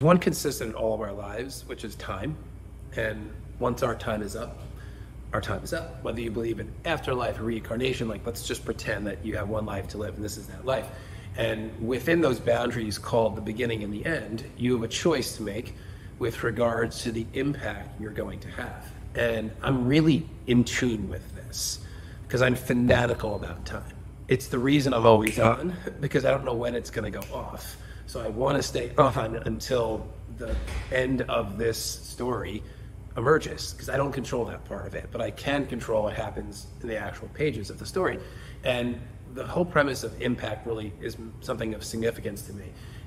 One consistent in all of our lives, which is time. And once our time is up, our time is up. Whether you believe in afterlife or reincarnation, like let's just pretend that you have one life to live and this is that life. And within those boundaries called the beginning and the end, you have a choice to make with regards to the impact you're going to have. And I'm really in tune with this because I'm fanatical about time. It's the reason I'm always on because I don't know when it's going to go off. So I want to stay on until the end of this story emerges because I don't control that part of it, but I can control what happens in the actual pages of the story. And the whole premise of impact really is something of significance to me.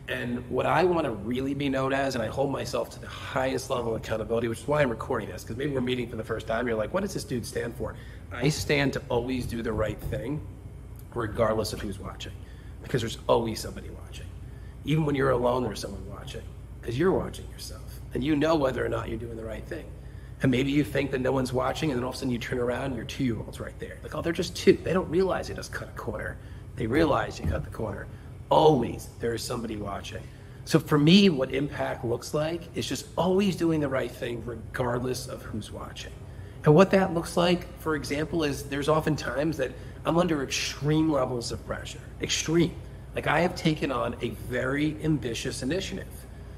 And what I want to really be known as, and I hold myself to the highest level of accountability, which is why I'm recording this, because maybe we're meeting for the first time, you're like, what does this dude stand for? I stand to always do the right thing, regardless of who's watching, because there's always somebody watching. Even when you're alone, there's someone watching, because you're watching yourself, and you know whether or not you're doing the right thing. And maybe you think that no one's watching, and then all of a sudden you turn around and your 2-year-old's right there. Like, oh, they're just two. They don't realize you just cut a corner. They realize you cut the corner. Always there is somebody watching. So for me, what impact looks like is just always doing the right thing regardless of who's watching. And what that looks like, for example, is there's often times that I'm under extreme levels of pressure. Extreme. Like I have taken on a very ambitious initiative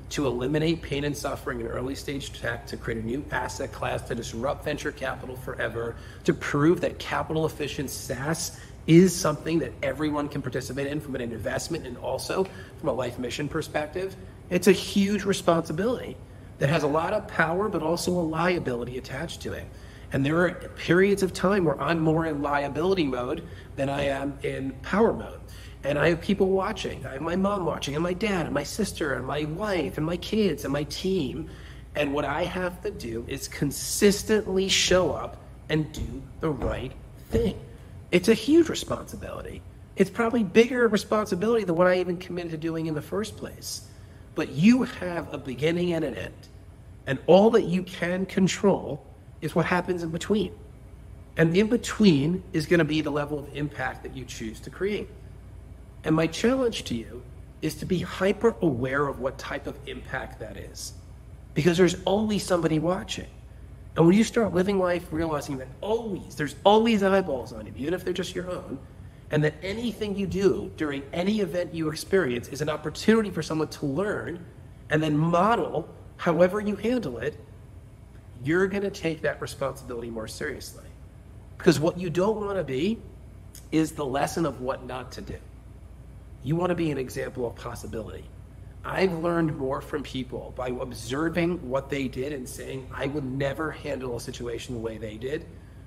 to eliminate pain and suffering in early stage tech, to create a new asset class, to disrupt venture capital forever, to prove that capital efficient SaaS is something that everyone can participate in from an investment and also from a life mission perspective. It's a huge responsibility that has a lot of power, but also a liability attached to it. And there are periods of time where I'm more in liability mode than I am in power mode. And I have people watching. I have my mom watching, and my dad, and my sister, and my wife, and my kids, and my team. And what I have to do is consistently show up and do the right thing. It's a huge responsibility. It's probably bigger responsibility than what I even committed to doing in the first place. But you have a beginning and an end. And all that you can control is what happens in between. And the in between is going to be the level of impact that you choose to create. And my challenge to you is to be hyper aware of what type of impact that is, because there's always somebody watching. And when you start living life realizing that there's always eyeballs on you, even if they're just your own, and that anything you do during any event you experience is an opportunity for someone to learn and then model however you handle it, you're going to take that responsibility more seriously. Because what you don't want to be is the lesson of what not to do. You want to be an example of possibility. I've learned more from people by observing what they did and saying, I would never handle a situation the way they did,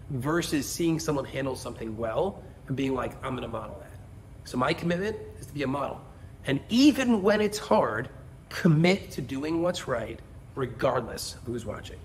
versus seeing someone handle something well and being like, I'm going to model that. So my commitment is to be a model. And even when it's hard, commit to doing what's right, regardless of who's watching.